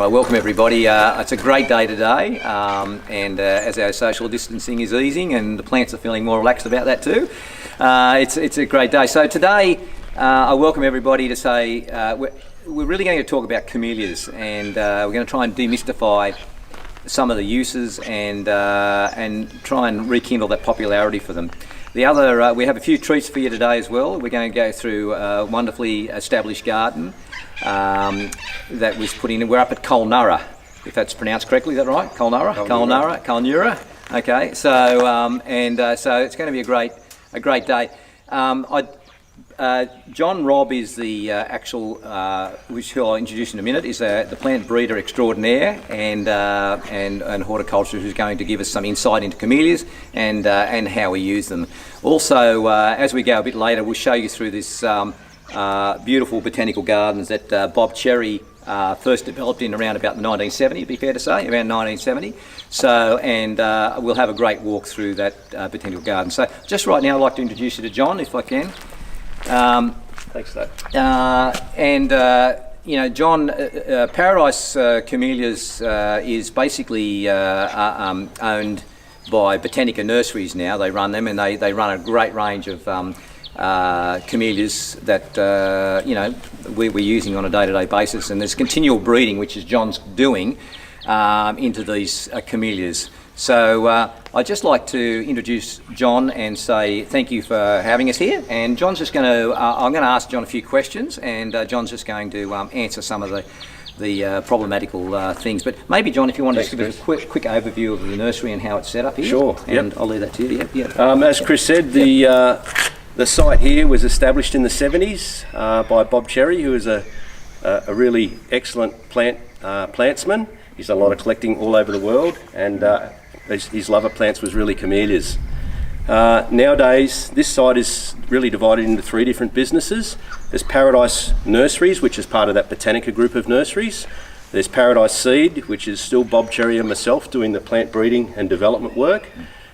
Well, welcome everybody. It's a great day today, and as our social distancing is easing and the plants are feeling more relaxed about that too, it's a great day. So today I welcome everybody to say we're really going to talk about camellias, and we're going to try and demystify some of the uses and try and rekindle that popularity for them. The other, we have a few treats for you today as well. We're going to go through a wonderfully established garden that was put in. We're up at Convenor, if that's pronounced correctly. Is that right? Convenor. Okay. So so it's going to be a great day. John Robb is the actual, which I'll introduce in a minute, is the plant breeder extraordinaire and horticulturist who's going to give us some insight into camellias and how we use them. Also, as we go a bit later, we'll show you through this beautiful botanical gardens that Bob Cherry first developed in around about 1970, it'd be fair to say, around 1970. So, and we'll have a great walk through that botanical garden. So just right now I'd like to introduce you to John, if I can. Thanks, Dave. John, Paradise Camellias is basically owned by Botanica Nurseries now. They run them, and they run a great range of camellias that we're using on a day-to-day basis. And there's continual breeding, which is John's doing, into these camellias. So I'd just like to introduce John and say thank you for having us here. And John's just going to, I'm going to ask John a few questions, and John's just going to answer some of the problematical things. But maybe, John, if you want to just give us a quick overview of the nursery and how it's set up here. Sure. And I'll leave that to you. Yep. As Chris said, the site here was established in the 70s by Bob Cherry, who is a really excellent plantsman. He's done a lot of collecting all over the world, and his love of plants was really camellias. Nowadays, this site is really divided into three different businesses. There's Paradise Nurseries, which is part of that Botanica group of nurseries. There's Paradise Seed, which is still Bob Cherry and myself doing the plant breeding and development work.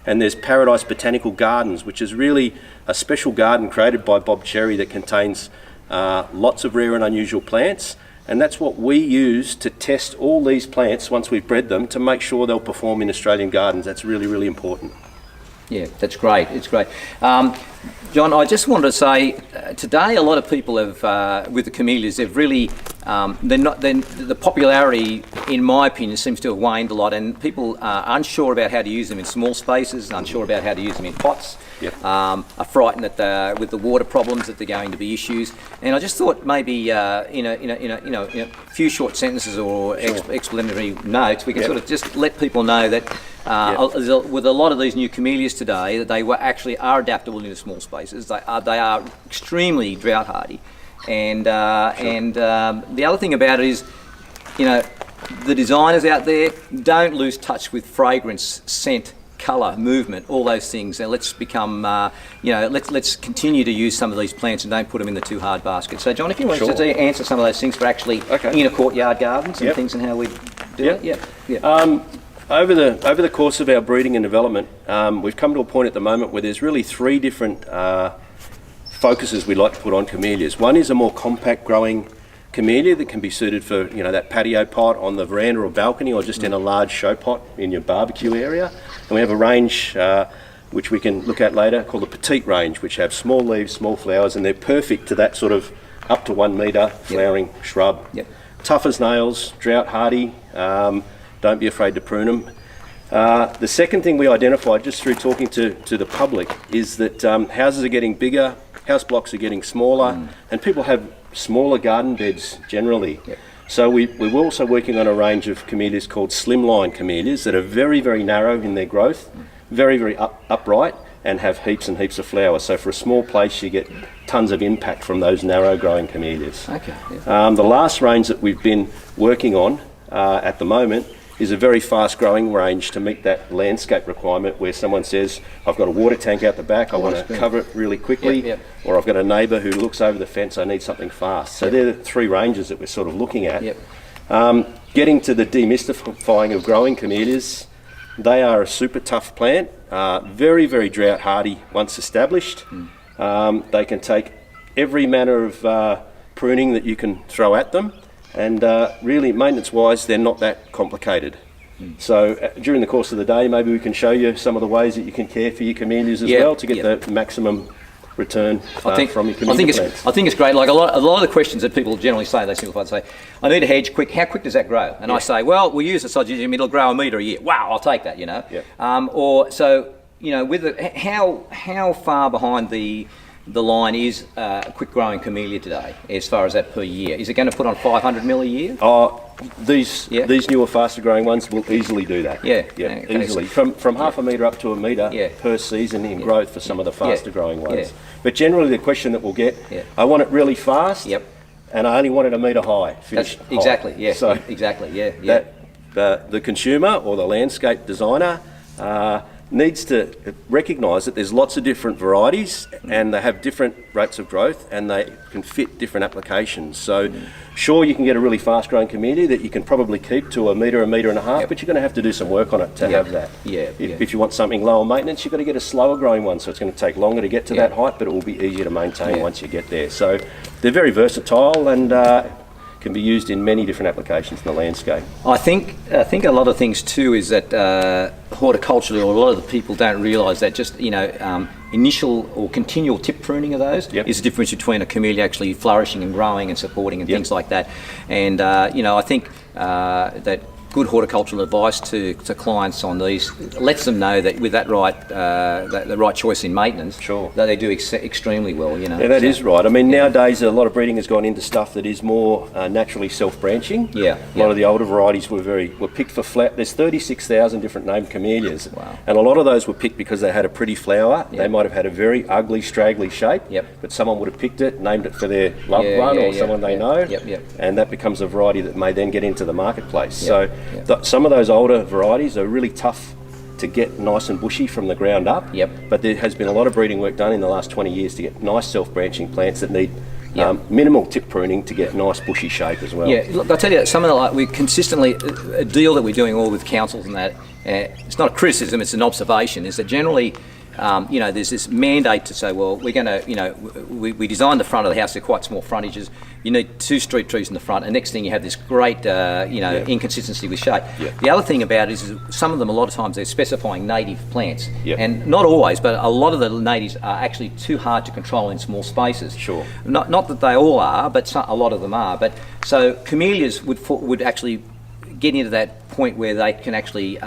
And there's Paradise Botanical Gardens, which is really a special garden created by Bob Cherry that contains lots of rare and unusual plants. And that's what we use to test all these plants once we've bred them to make sure they'll perform in Australian gardens. That's really, really important. Yeah, that's great. It's great. John, I just wanted to say today a lot of people have, with the camellias, they've really, the popularity, in my opinion, seems to have waned a lot, and people are unsure about how to use them in small spaces, unsure about how to use them in pots, are frightened with the water problems that they're going to be issues. And I just thought maybe in a few short sentences or explanatory notes, we can sort of just let people know that with a lot of these new camellias today, that they are adaptable into small spaces. They are extremely drought hardy, and the other thing about it is, the designers out there don't lose touch with fragrance, scent, colour, movement, all those things. And let's become, let's continue to use some of these plants and don't put them in the too hard basket. So, John, if you want to answer some of those things for actually inner courtyard gardens and things and how we do it. Over the course of our breeding and development, we've come to a point at the moment where there's really three different focuses we like to put on camellias. One is a more compact growing camellia that can be suited for that patio pot on the veranda or balcony, or just in a large show pot in your barbecue area. And we have a range which we can look at later called the petite range, which have small leaves, small flowers, and they're perfect to that sort of up to 1 metre flowering shrub. Tough as nails, drought hardy. Don't be afraid to prune them. The second thing we identified just through talking to the public is that houses are getting bigger, house blocks are getting smaller, and people have smaller garden beds generally. So we're also working on a range of camellias called slimline camellias that are very, very narrow in their growth, very, very upright, and have heaps and heaps of flowers. So for a small place, you get tons of impact from those narrow growing camellias. The last range that we've been working on at the moment is a very fast growing range to meet that landscape requirement where someone says, I've got a water tank out the back, I want to cover it really quickly, or I've got a neighbour who looks over the fence, I need something fast. So they're the three ranges that we're sort of looking at. Getting to the demystifying of growing camellias, they are a super tough plant, very, very drought hardy once established. They can take every manner of pruning that you can throw at them, And really, maintenance-wise, they're not that complicated. So during the course of the day, maybe we can show you some of the ways that you can care for your camellias as well to get the maximum return from your camellia plants. I think it's great. Like a lot of the questions that people generally say, they simplify and say, I need a hedge quick. How quick does that grow? And I say, well, we use the Sodium, it'll grow 1 metre a year. Wow, I'll take that, you know. With how far behind the line is a quick growing camellia today as far as that per year? Is it going to put on 500 mil a year? These newer, faster growing ones will easily do that. Easily. From half a metre up to 1 metre per season in growth for some of the faster growing ones. But generally the question that we'll get, I want it really fast and I only want it 1 metre high. Exactly, The consumer or the landscape designer needs to recognise that there's lots of different varieties and they have different rates of growth and they can fit different applications. So sure, you can get a really fast growing camellia that you can probably keep to 1 metre, 1.5 metres, but you're going to have to do some work on it to have that. If you want something lower maintenance, you've got to get a slower growing one, so it's going to take longer to get to that height, but it will be easier to maintain once you get there. So they're very versatile and can be used in many different applications in the landscape. I think a lot of things too is that horticulturally, or a lot of the people don't realise that just initial or continual tip pruning of those is the difference between a camellia actually flourishing and growing and supporting and things like that. And I think that good horticultural advice to clients on these lets them know that with that the right choice in maintenance, that they do extremely well. You know. Yeah, that is right. I mean, nowadays a lot of breeding has gone into stuff that is more naturally self-branching. A lot of the older varieties were picked for flower. There's 36,000 different named camellias, and a lot of those were picked because they had a pretty flower. They might have had a very ugly, straggly shape, but someone would have picked it, named it for their loved one or someone they know, and that becomes a variety that may then get into the marketplace. So some of those older varieties are really tough to get nice and bushy from the ground up, but there has been a lot of breeding work done in the last 20 years to get nice self-branching plants that need minimal tip pruning to get nice bushy shape as well. Look, I'll tell you, some of the, we consistently, a deal that we're doing all with councils and that, it's not a criticism, it's an observation, is that generally there's this mandate to say, well, we're going to, we designed the front of the house, they're quite small frontages, you need 2 street trees in the front, and next thing you have this great, inconsistency with shape. The other thing about it is some of them, a lot of times, they're specifying native plants, and not always, but a lot of the natives are actually too hard to control in small spaces. Not that they all are, but a lot of them are. But so camellias would actually get into that point where they can actually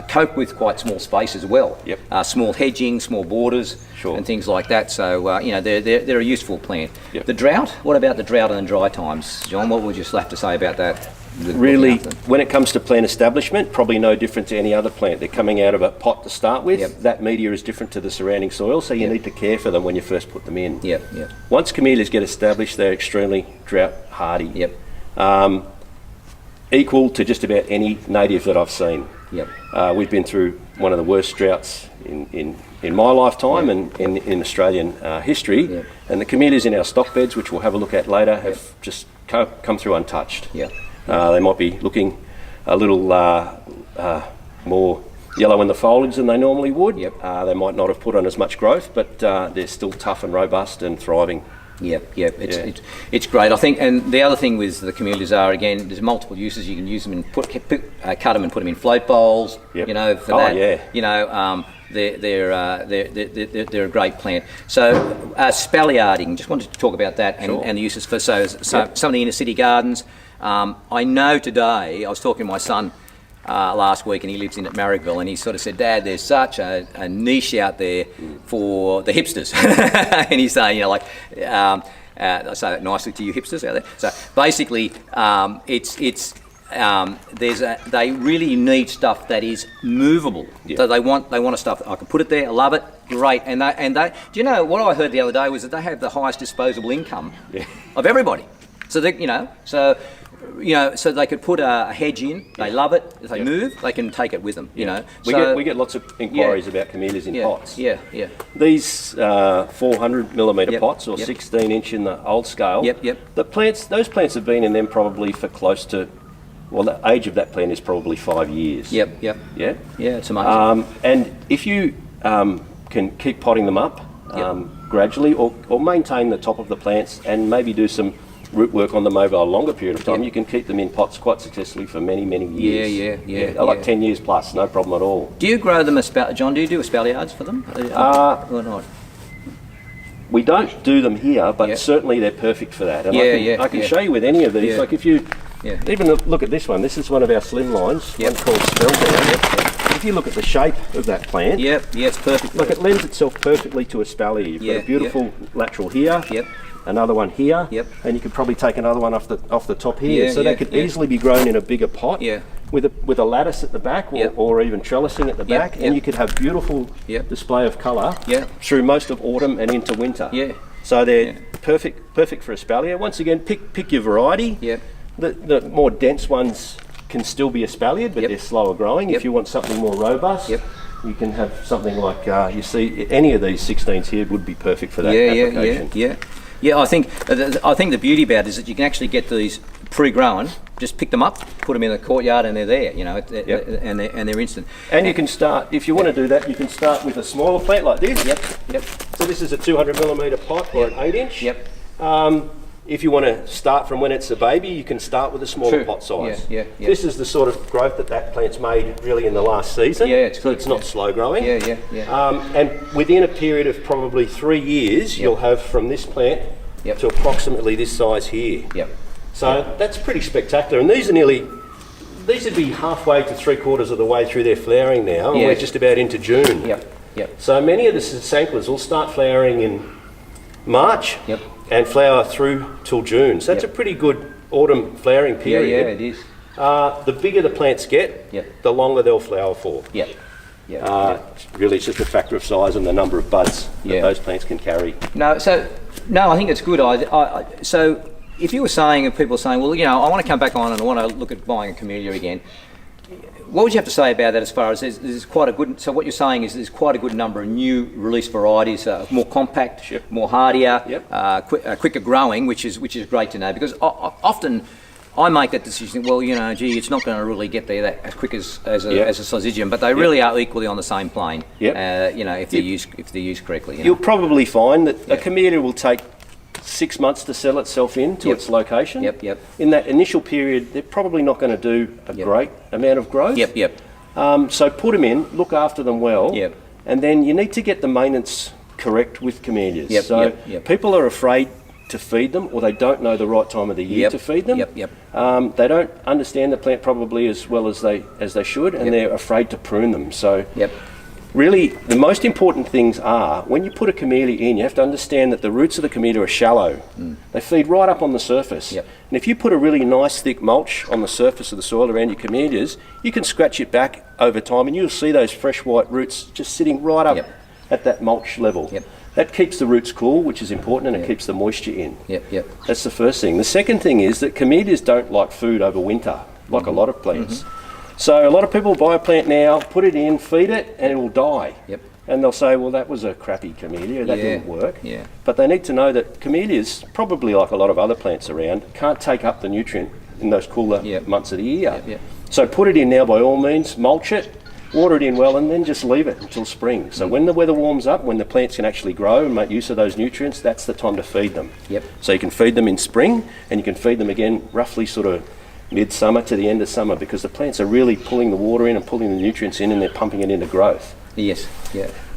cope with quite small space as well. Small hedging, small borders, and things like that. So they're a useful plant. The drought. What about the drought and dry times, John? What would you have to say about that? Really, when it comes to plant establishment, probably no different to any other plant. They're coming out of a pot to start with. That media is different to the surrounding soil, so you need to care for them when you first put them in. Once camellias get established, they're extremely drought hardy. Equal to just about any native that I've seen. We've been through one of the worst droughts in my lifetime and in Australian history, and the camellias in our stock beds, which we'll have a look at later, have just come through untouched. They might be looking a little more yellow in the foliage than they normally would. They might not have put on as much growth, but they're still tough and robust and thriving. It's great. I think, and the other thing with the camellias are, again, there's multiple uses. You can use them and cut them and put them in float bowls. For that. They're a great plant. So spalliarding. Just wanted to talk about that and the uses for some of the inner city gardens. I know today I was talking to my son last week, and he lives in at Marrickville, and he sort of said, Dad, there's such a niche out there for the hipsters. And he's saying, I say that nicely to you hipsters out there. So basically, they really need stuff that is movable. So they want a stuff, I can put it there, I love it, great. And they do you know what I heard the other day was that they have the highest disposable income of everybody. So so they could put a hedge in. They love it. If they move, they can take it with them. We get lots of inquiries about camellias in pots. These 400mm pots or 16-inch in the old scale. Those plants have been in them probably for close to. Well, the age of that plant is probably 5 years. It's amazing. And if you can keep potting them up gradually, or maintain the top of the plants, and maybe do some root work on them over a longer period of time, you can keep them in pots quite successfully for many, many years. They're like 10 years plus, no problem at all. Do you grow them John, do you do espaliards for them? Or not? We don't do them here, but certainly they're perfect for that. And I can show you with any of these. Like if you even look at this one, this is one of our slim lines, one called Spellbound. If you look at the shape of that plant, it's perfect. Look, it lends itself perfectly to espalier. You've got a beautiful lateral here, another one here, and you could probably take another one off the top here. So that could easily be grown in a bigger pot with a lattice at the back, or even trellising at the back, and you could have beautiful display of colour through most of autumn and into winter. So they're perfect for espalier. Once again, pick your variety. The more dense ones can still be espaliered, but they're slower growing. If you want something more robust, you can have something like you see any of these 16s here would be perfect for that application. I think the beauty about it is that you can actually get these pre-grown, just pick them up, put them in the courtyard, and they're there. You know, and they're instant. And you can start, if you want to do that, you can start with a smaller plant like this. So this is a 200mm pot or an 8-inch. If you want to start from when it's a baby, you can start with a smaller pot size. This is the sort of growth that plant's made really in the last season. It's not slow growing. And within a period of probably 3 years, you'll have from this plant to approximately this size here. So that's pretty spectacular. And these would be halfway to 3/4 of the way through their flowering now, and we're just about into June. So many of the sasanquas will start flowering in March. And flower through till June. So that's a pretty good autumn flowering period. It is. The bigger the plants get, the longer they'll flower for. Really, it's just a factor of size and the number of buds that those plants can carry. I think it's good. So if you were saying, if people were saying, well, you know, I want to come back on and I want to look at buying a camellia again, what would you have to say about that as far as there's quite a good, so what you're saying is there's quite a good number of new release varieties, more compact, more hardier, quicker growing, which is great to know, because often I make that decision, well, you know, gee, it's not going to really get there that as quick as a syzygium, but they really are equally on the same plane, you know, if they're used correctly. You know. You'll probably find that a camellia will take 6 months to settle itself into its location. In that initial period, they're probably not going to do a great amount of growth. So put them in, look after them well, and then you need to get the maintenance correct with camellias. People are afraid to feed them, or they don't know the right time of the year to feed them. They don't understand the plant probably as well as they should, and they're afraid to prune them. So. Really, the most important things are, when you put a camellia in, you have to understand that the roots of the camellia are shallow. They feed right up on the surface. And if you put a really nice thick mulch on the surface of the soil around your camellias, you can scratch it back over time and you'll see those fresh white roots just sitting right up at that mulch level. That keeps the roots cool, which is important, and it keeps the moisture in. That's the first thing. The second thing is that camellias don't like food over winter, like a lot of plants. So a lot of people buy a plant now, put it in, feed it, and it will die. And they'll say, well, that was a crappy camellia, that didn't work. But they need to know that camellias, probably like a lot of other plants around, can't take up the nutrient in those cooler months of the year. So put it in now by all means, mulch it, water it in well, and then just leave it until spring. So when the weather warms up, when the plants can actually grow and make use of those nutrients, that's the time to feed them. So you can feed them in spring, and you can feed them again roughly sort of midsummer to the end of summer, because the plants are really pulling the water in and pulling the nutrients in, and they're pumping it into growth. And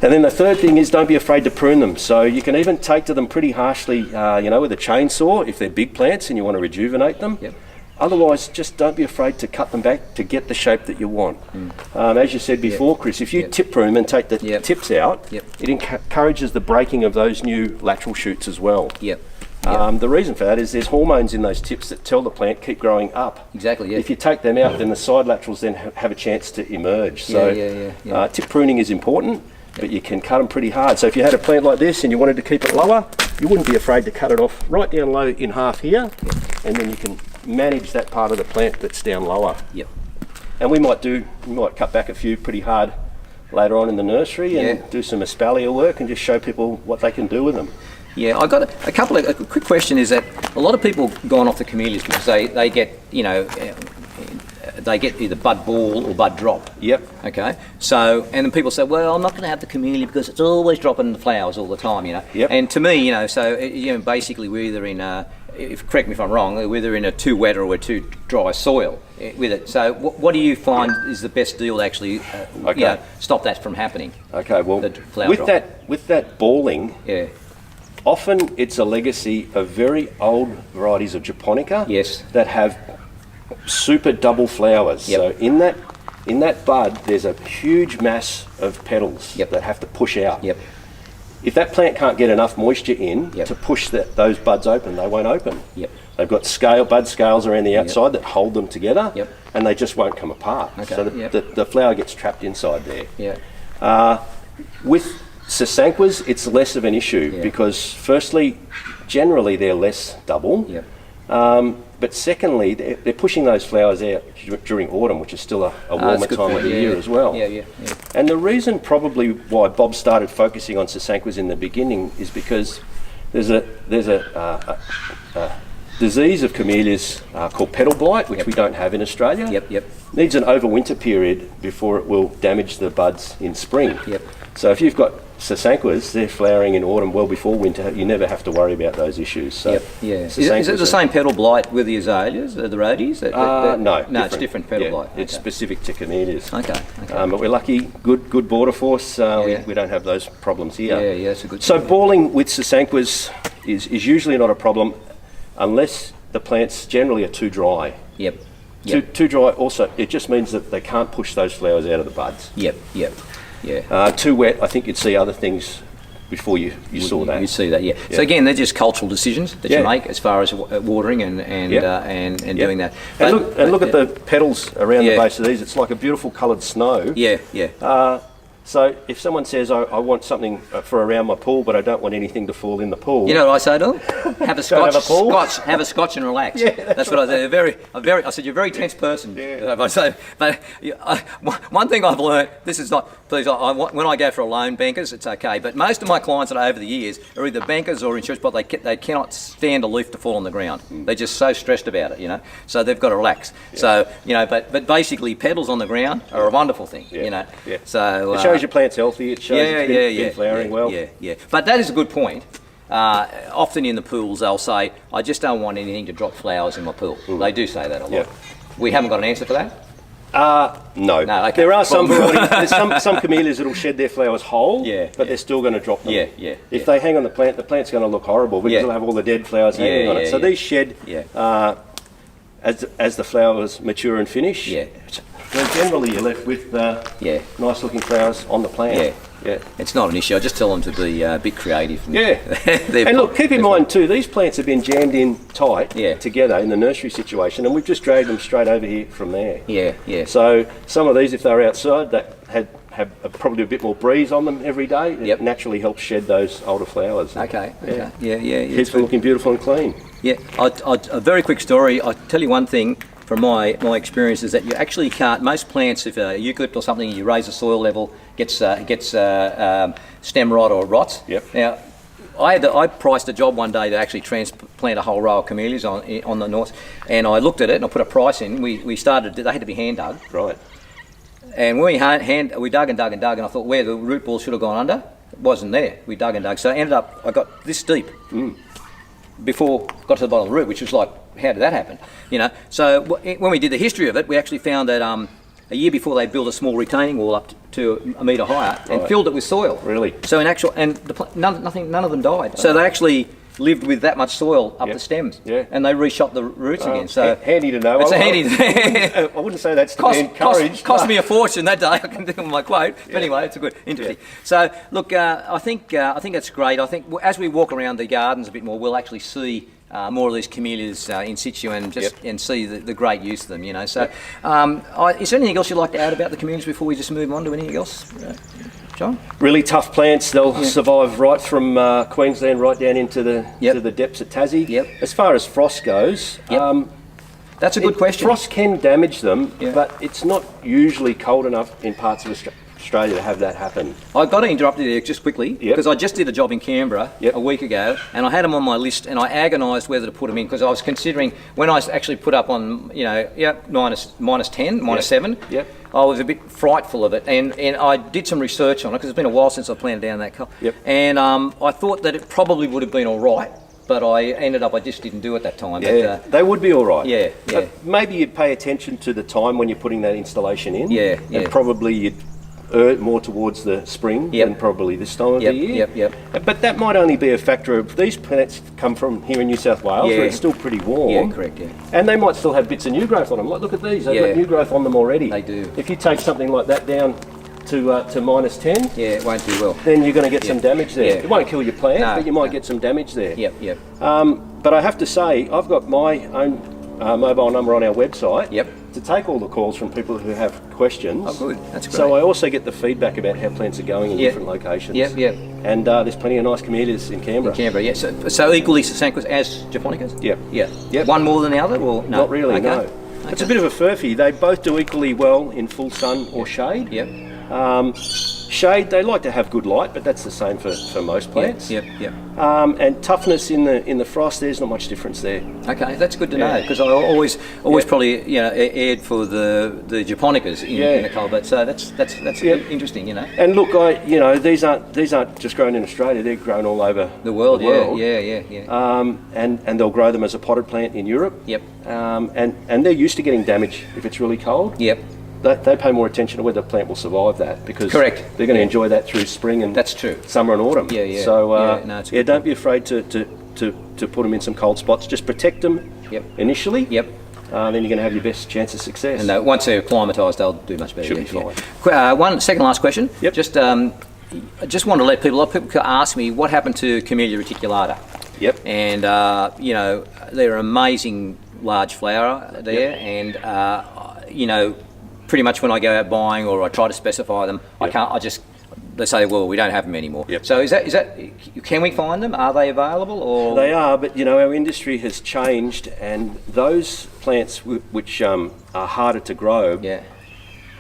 then the third thing is, don't be afraid to prune them. So you can even take to them pretty harshly, you know, with a chainsaw if they're big plants and you want to rejuvenate them. Otherwise, just don't be afraid to cut them back to get the shape that you want. As you said before, Chris, if you tip prune and take the tips out, it encourages the breaking of those new lateral shoots as well. The reason for that is there's hormones in those tips that tell the plant keep growing up. If you take them out, then the side laterals then have a chance to emerge. So tip pruning is important, but you can cut them pretty hard. So if you had a plant like this and you wanted to keep it lower, you wouldn't be afraid to cut it off right down low in half here, and then you can manage that part of the plant that's down lower. And we might cut back a few pretty hard later on in the nursery and do some espalier work and just show people what they can do with them. I got a quick question is that a lot of people gone off the camellias because they get, you know, they get either bud ball or bud drop. Okay. So, and then people say, well, I'm not going to have the camellia because it's always dropping the flowers all the time, you know. And to me, you know, so, you know, basically we're either in correct me if I'm wrong, whether in a too wet or a too dry soil with it. So what do you find is the best deal to actually stop that from happening? Okay, well, with that balling, often it's a legacy of very old varieties of japonica that have super double flowers. So in that bud, there's a huge mass of petals that have to push out. If that plant can't get enough moisture in to push those buds open, they won't open. They've got bud scales around the outside that hold them together, and they just won't come apart. So the flower gets trapped inside there. With sasanquas, it's less of an issue because, firstly, generally they're less double. But secondly, they're pushing those flowers out during autumn, which is still a warmer time of the year as well. And the reason probably why Bob started focusing on sasanquas in the beginning is because there's a disease of camellias called petal blight, which we don't have in Australia. Needs an overwinter period before it will damage the buds in spring. So if you've got sasanquas, they're flowering in autumn well before winter. You never have to worry about those issues. So Is it the same petal blight with the azaleas, the rhodies? No, it's different petal blight. It's specific to camellias. But we're lucky, good border force. We don't have those problems here. That's a good. So balling with sasanquas is usually not a problem unless the plants generally are too dry. Too dry also, it just means that they can't push those flowers out of the buds. Too wet, I think you'd see other things before you saw that. You see that, So again, they're just cultural decisions that you make as far as watering and doing that. And look at the petals around the base of these. It's like a beautiful coloured snow. So if someone says, I want something for around my pool, but I don't want anything to fall in the pool. You know what I say to them? Have a have a scotch and relax. That's what I say. I said, you're a very tense person. I say, but one thing I've learned, this is not, please, when I go for a loan, bankers, it's okay. But most of my clients that over the years are either bankers or insurance, but they cannot stand a leaf to fall on the ground. They're just so stressed about it, So they've got to relax. So, but basically petals on the ground are a wonderful thing, So it shows your plant's healthy. It shows it's been flowering well. But that is a good point. Often in the pools they'll say, I just don't want anything to drop flowers in my pool. They do say that a lot. We haven't got an answer for that? No. Okay. There are some varieties, there's some camellias that'll shed their flowers whole, but they're still going to drop them. If they hang on the plant's going to look horrible because it'll have all the dead flowers hanging on it. So these shed as the flowers mature and finish. Then generally you're left with nice looking flowers on the plant. It's not an issue. I just tell them to be a bit creative. And look, keep in mind too, these plants have been jammed in tight together in the nursery situation, and we've just dragged them straight over here from there. So some of these, if they're outside, that have probably a bit more breeze on them every day. It naturally helps shed those older flowers. Keeps them looking beautiful and clean. A very quick story. I'll tell you one thing. From my experience is that you actually can't, most plants, if a eucalypt or something, you raise the soil level, gets stem rot or rots. Now, I priced a job one day to actually transplant a whole row of camellias on the north, and I looked at it and I put a price in. We started, they had to be hand dug. And when we dug and dug and dug, and I thought where the root ball should have gone under, it wasn't there. We dug and dug, so I got this deep before I got to the bottom of the root, which was like, how did that happen? So when we did the history of it, we actually found that a year before they built a small retaining wall up to a metre higher and filled it with soil. So in actual, and none of them died. So they actually lived with that much soil up the stems, and they reshot the roots again. So handy to know. It's handy. I wouldn't say that's to be encouraged. Cost me a fortune that day. I can do my quote. But anyway, it's a good, interesting. So look, I think that's great. I think as we walk around the gardens a bit more, we'll actually see more of these camellias in situ and see the great use of them. So, is there anything else you'd like to add about the camellias before we just move on to anything else, John? Really tough plants. They'll survive right from Queensland right down into the depths of Tassie. As far as frost goes, that's a good question. Frost can damage them, but it's not usually cold enough in parts of Australia to have that happen. I've got to interrupt you there just quickly because I just did a job in Canberra a week ago, and I had them on my list, and I agonised whether to put them in because I was considering when I actually put up on minus 10, minus 7. I was a bit frightful of it, and I did some research on it because it's been a while since I planted down that colour. And I thought that it probably would have been all right but I ended up, I just didn't do it that time. Yeah, But, they would be all right. yeah, yeah. Maybe you'd pay attention to the time when you're putting that installation in. Yeah, yeah. And probably you'd err more towards the spring Yep. than probably this time of Yep, the year. yep, yep. But that might only be a factor of these plants come from here in New South Wales, Yeah. where it's still pretty warm. Yeah, correct, yeah. And they might still have bits of new growth on them. Like, look at these, they've Yeah. got new growth on them already. They do. If you take something like that down to minus 10, Yeah, it won't do well. then you're going to get some damage there. Yeah. It won't kill your plant, No, but you might no. get some damage there. Yep, yep. But I have to say, I've got my own mobile number on our website Yep. to take all the calls from people who have questions. Oh, good. That's great. So I also get the feedback about how plants are going in Yep. different locations. Yep, yep. And there's plenty of nice camellias in Canberra. Canberra, yeah. So equally sasanquas as japonicas? Yep. Yeah. Yep. One more than the other, or no? Not really, Okay. no. It's a bit of a furphy. They both do equally well in full sun or shade. Yep. Shade, they like to have good light, but that's the same for most plants. Yep, yep. And toughness in the frost, there's not much difference there. Okay, that's good to know, Yeah. because I always probably aired for the japonicas in the cold, but so that's interesting, And look, these aren't just grown in Australia; they're grown all over The world, yeah. And they'll grow them as a potted plant in Europe. Yep. And they're used to getting damage if it's really cold. Yep. They pay more attention to whether the plant will survive that, because Correct. they're going to enjoy that through spring and That's true. summer and autumn. Yeah, yeah. So Yeah, no, it's a good don't be afraid to put them in some cold spots. Just protect them Yep. initially. Yep. Then you're going to have your best chance of success. And once they're acclimatised, they'll do much better. Should be fine. One second last question. Yep. I just want to let people. A lot of people ask me what happened to Camellia reticulata. Yep. And they're an amazing large flower there, and pretty much when I go out buying or I try to specify them, they say, well, we don't have them anymore. Yep. So is that can we find them? Are they available? Or They are, but our industry has changed, and those plants which are harder to grow Yeah.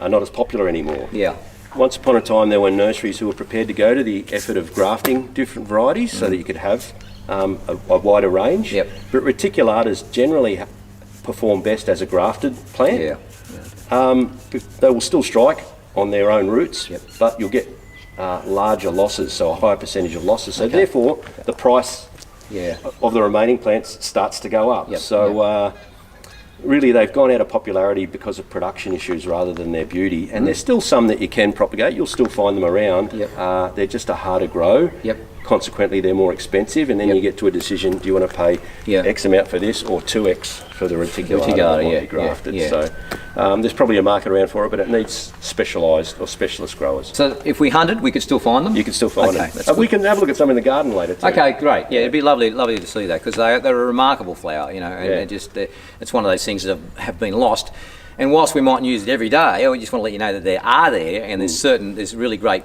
are not as popular anymore. Yeah. Once upon a time, there were nurseries who were prepared to go to the effort of grafting different varieties so that you could have a wider range. Yep. But reticulatas generally perform best as a grafted plant. Yeah. They will still strike on their own roots, Yep. but you'll get larger losses, so a higher percentage of losses. So therefore, the price Yeah. of the remaining plants starts to go up. Yep. So really, they've gone out of popularity because of production issues rather than their beauty. And there's still some that you can propagate. You'll still find them around. Yep. They're just a harder grow. Yep. Consequently, they're more expensive, and then Yep. you get to a decision: do you want to pay Yeah. X amount for this, or 2x for the reticulata that Reticulata, might yeah, be grafted? yeah. So there's probably a market around for it, but it needs specialised or specialist growers. So if we hunted, we could still find them. You can still find Okay, them. that's We can have a look at some in the garden later too. Okay, great. Yeah, it'd be lovely to see that, because they're a remarkable flower, and Yeah. it's one of those things that have been lost. And whilst we mightn't use it every day, I just want to let you know that they are there, and there's really great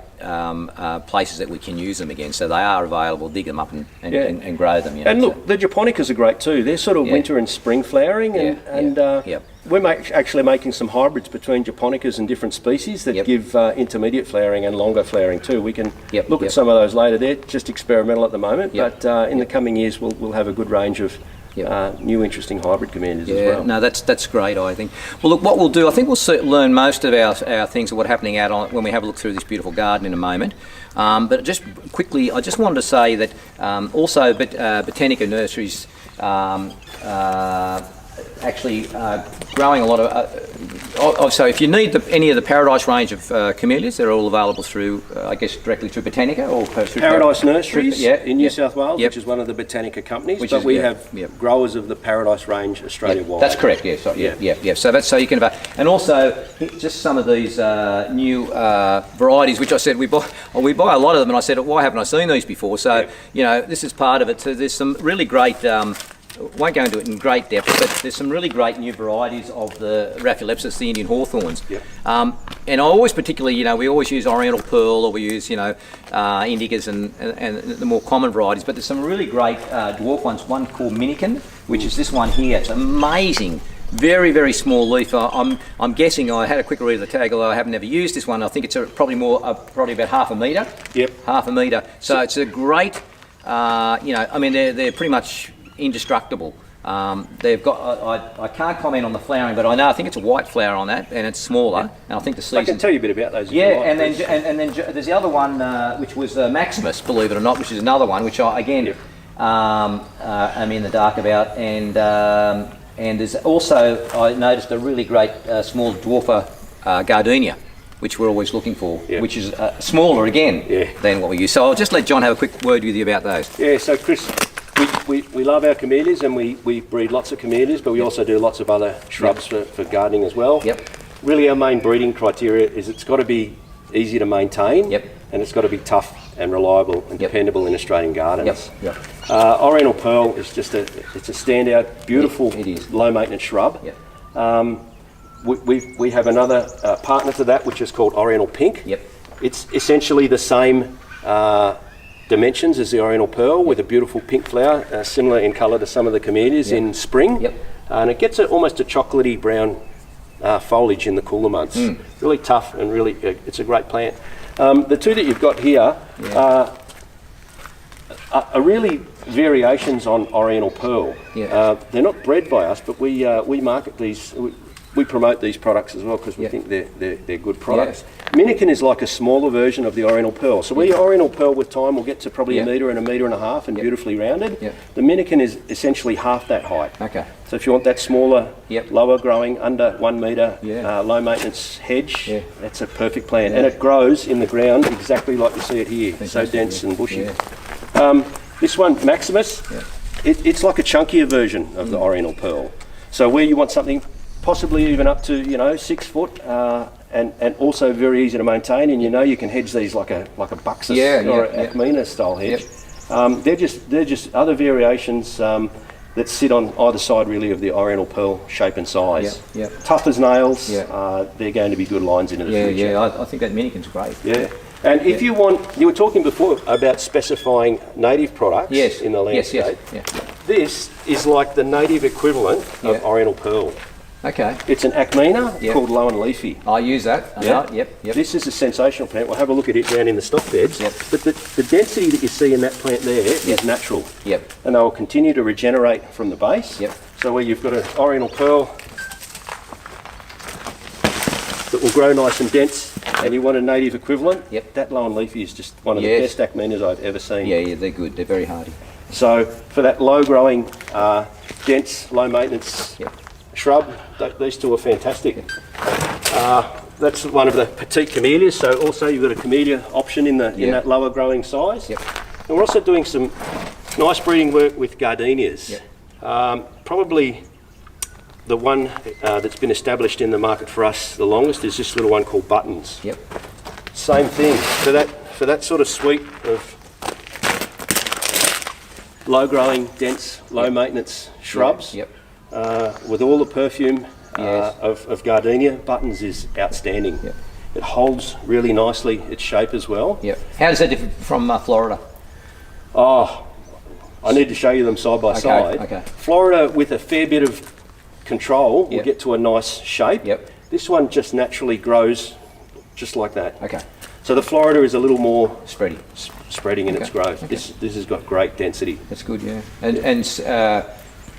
places that we can use them again. So they are available. Dig them up and grow them. And look, the japonicas are great too. They're sort of Yeah. winter and spring flowering, and Yep. we're actually making some hybrids between japonicas and different species that Yep. give intermediate flowering and longer flowering too. We can Yep, look yep. at some of those later. They're just experimental at the moment, Yep. but in the coming years we'll have a good range of Yep. new interesting hybrid camellias as Yeah, well. no, that's great, I think. Well, look, what we'll do, I think we'll learn most of our things of what's happening out on when we have a look through this beautiful garden in a moment. But just quickly, I just wanted to say that also Botanica Nurseries actually growing a lot of. So if you need any of the Paradise range of camellias, they're all available through, I guess, directly through Botanica or through Paradise Nurseries Yeah, in New yep, South Wales, yep. which is one of the Botanica companies, Which but is- we yeah, have yep. growers of the Paradise range Australia-wide. That's correct. Yeah. So, yeah. So you can and also just some of these new varieties, which I said we buy a lot of them, and I said, why haven't I seen these before? So this is part of it. So there's some really great. Won't go into it in great depth, but there's some really great new varieties of the Rhaphilepsis, the Indian hawthorns. Yep. And I always particularly, we always use Oriental Pearl, or we use, Indicas and the more common varieties, but there's some really great dwarf ones, one called Minikin, which is this one here. It's amazing. Very, very small leaf. I'm guessing, I had a quick read of the tag, although I haven't ever used this one. I think it's probably about half a metre. Yep. Half a metre. So it's a great, they're pretty much indestructible. They've got. I can't comment on the flowering, but I think it's a white flower on that, and it's smaller. And I think the season. I can tell you a bit about those. If Yeah, you like, and please. then there's the other one, which was Maximus, believe it or not, which is another one, which I'm in the dark about, and there's also, I noticed a really great small dwarfer gardenia, which we're always looking for, which is smaller again than what we use. So I'll just let John have a quick word with you about those. Yeah, so Chris, we love our camellias, and we breed lots of camellias, but we also do lots of other shrubs for gardening as well. Really our main breeding criteria is it's got to be easy to maintain, and it's got to be tough and reliable and dependable in Australian gardens. Oriental Pearl is just it's a standout, beautiful, low maintenance shrub. We have another partner to that, which is called Oriental Pink. It's essentially the same dimensions as the Oriental Pearl, with a beautiful pink flower, similar in colour to some of the camellias in spring. And it gets almost a chocolatey brown foliage in the cooler months. Really tough and really, it's a great plant. The two that you've got here are really variations on Oriental Pearl. They're not bred by us, but we market these. We promote these products as well because we think they're good products. Minikin is like a smaller version of the Oriental Pearl. So Oriental Pearl with time will get to probably a metre and a metre and a half and beautifully rounded. The Minikin is essentially half that height. So if you want that smaller, lower growing, under 1 metre, low maintenance hedge, that's a perfect plant. And it grows in the ground exactly like you see it here, so dense and bushy. This one, Maximus, it's like a chunkier version of the Oriental Pearl. So where you want something possibly even up to 6 foot, and also very easy to maintain, and you can hedge these like a Buxus or a Acmina style hedge. They're just other variations that sit on either side really of the Oriental Pearl shape and size. Tough as nails. They're going to be good lines into the future. I think that Minikin's great. And if you want, you were talking before about specifying native products in the landscape. This is like the native equivalent of Oriental Pearl. It's an Acmina called Low and Leafy. I use that. This is a sensational plant. We'll have a look at it down in the stock beds. But the density that you see in that plant there is natural. And they will continue to regenerate from the base. So where you've got an Oriental Pearl that will grow nice and dense, and you want a native equivalent, that Low and Leafy is just one of the best Acminas I've ever seen. They're good. They're very hardy. So for that low growing, dense, low maintenance shrub, these two are fantastic. That's one of the petite camellias, so also you've got a camellia option in that lower growing size. And we're also doing some nice breeding work with gardenias. Probably the one that's been established in the market for us the longest is this little one called Buttons. Same thing, for that sort of suite of low growing, dense, low maintenance shrubs. With all the perfume of gardenia, Buttons is outstanding. It holds really nicely its shape as well. How does that differ from Florida? Oh, I need to show you them side by side. Florida, with a fair bit of control, will get to a nice shape. This one just naturally grows just like that. So the Florida is a little more spreading in its growth. This has got great density. That's good, and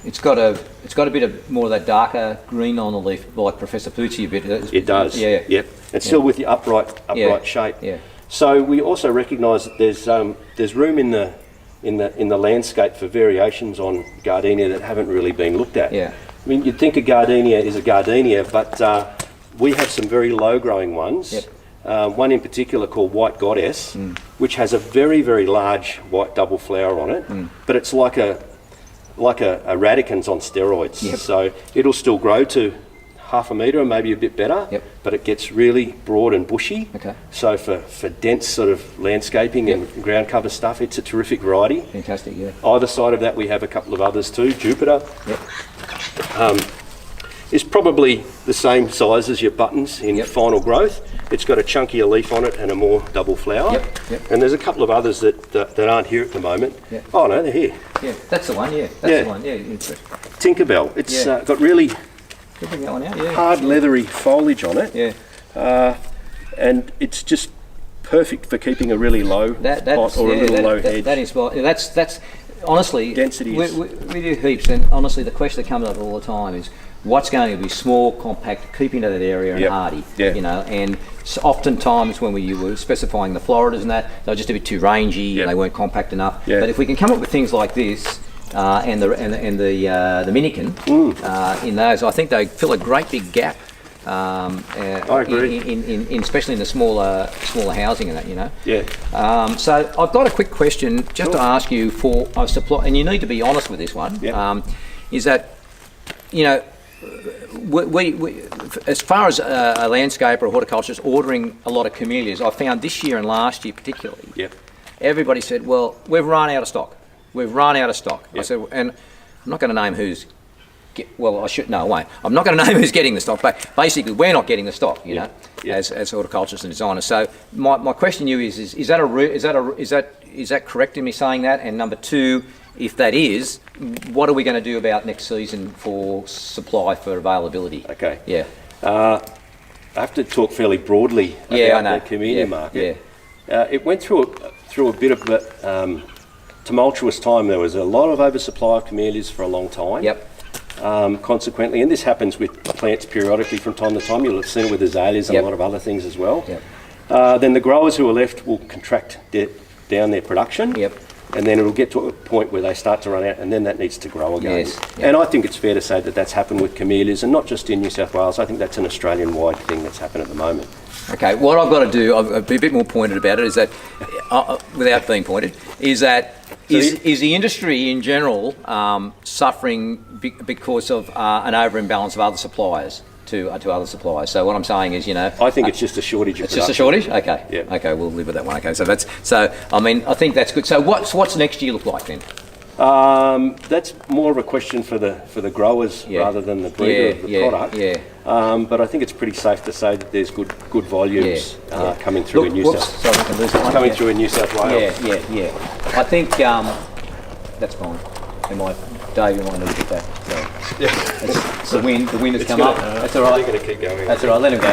it's got a bit of more of that darker green on the leaf, like Professor Pucci a bit. It does. It's still with the upright shape. So we also recognise that there's room in the landscape for variations on gardenia that haven't really been looked at. I mean, you'd think a gardenia is a gardenia, but we have some very low growing ones. One in particular called White Goddess, which has a very, very large white double flower on it, but it's like a radicans on steroids. So it'll still grow to half a metre or maybe a bit better, but it gets really broad and bushy. So for dense sort of landscaping and ground cover stuff, it's a terrific variety. Fantastic, Either side of that we have a couple of others too. Jupiter is probably the same size as your Buttons in final growth. It's got a chunkier leaf on it and a more double flower. And there's a couple of others that aren't here at the moment. Oh no, they're here. That's the one, that's the one, Tinkerbell. It's got really hard leathery foliage on it. And it's just perfect for keeping a really low pot or a little low hedge. That's honestly, density we do heaps, and honestly the question that comes up all the time is, what's going to be small, compact, keeping to that area and hardy. You know, and oftentimes when we were specifying the Floridas and that, they were just a bit too rangy and they weren't compact enough. But if we can come up with things like this and the Minikin in those, I think they fill a great big gap. I agree. In especially in the smaller housing and that, you know. So I've got a quick question just to ask you for a supply, and you need to be honest with this one. Is that, you know, we as far as a landscaper or horticulturist ordering a lot of camellias, I found this year and last year particularly, everybody said, well, we've run out of stock. We've run out of stock. I said, and I'm not going to name who's. Well, I should. No, I won't. I'm not going to name who's getting the stock, but basically, we're not getting the stock. You know, as horticulturists and designers. So my question to you is that correct in me saying that? And number two, if that is, what are we going to do about next season for supply for availability? Okay. Yeah. I have to talk fairly broadly about the camellia market. It went through a bit of a tumultuous time. There was a lot of oversupply of camellias for a long time. Consequently, and this happens with plants periodically from time to time, you'll have seen it with azaleas and a lot of other things as well. Then the growers who are left will contract down their production, and then it'll get to a point where they start to run out, and then that needs to grow again. And I think it's fair to say that that's happened with camellias, and not just in New South Wales. I think that's an Australian-wide thing that's happened at the moment. Okay, what I've got to do, I'll be a bit more pointed about it, is that, without being pointed, is that is the industry in general suffering because of an over-imbalance of other suppliers to other suppliers? So what I'm saying is, you know, I think it's just a shortage of production. It's just a shortage? Okay. Okay, we'll live with that one. Okay, so I mean, I think that's good. So what's next year look like then? That's more of a question for the growers rather than the breeder of the product. But I think it's pretty safe to say that there's good volumes coming through in New South Wales. I think that's fine. Dave, you might need to get that. So. The wind has come up. That's all right. They're going to keep going. That's all right. Let him go.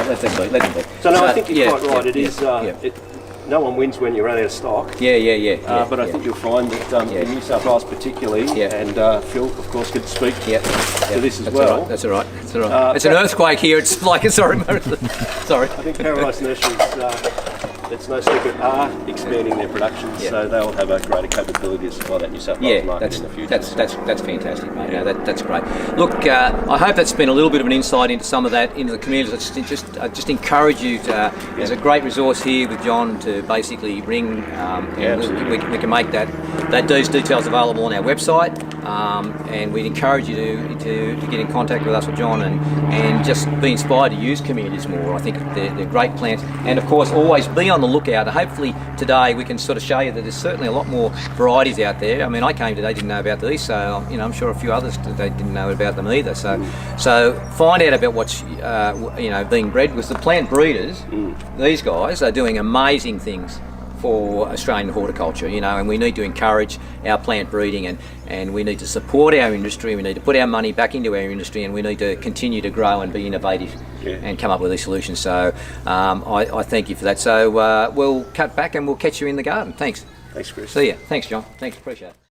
Let him be. So no, I think you're quite right. It is. No one wins when you run out of stock. But I think you'll find that in New South Wales particularly, and Phil, of course, could speak to this as well. That's all right. It's an earthquake here. It's like sorry. I think Paradise Nurseries, it's no secret, are expanding their production, so they'll have a greater capability to supply that New South Wales market in the future. That's fantastic, mate. That's great. Look, I hope that's been a little bit of an insight into some of that, into the communities. I just encourage you to. There's a great resource here with John to basically ring. We can make those details available on our website, and we'd encourage you to get in contact with us with John and just be inspired to use camellias more. I think they're great plants, and of course always be on the lookout. Hopefully today we can sort of show you that there's certainly a lot more varieties out there. I mean, I came today, didn't know about these, so I'm sure a few others they didn't know about them either. So find out about what's being bred, because the plant breeders, these guys are doing amazing things for Australian horticulture, and we need to encourage our plant breeding, and we need to support our industry. We need to put our money back into our industry, and we need to continue to grow and be innovative and come up with these solutions. So I thank you for that. So we'll cut back and we'll catch you in the garden. Thanks. Thanks, Chris. See ya. Thanks, John. Thanks, appreciate it.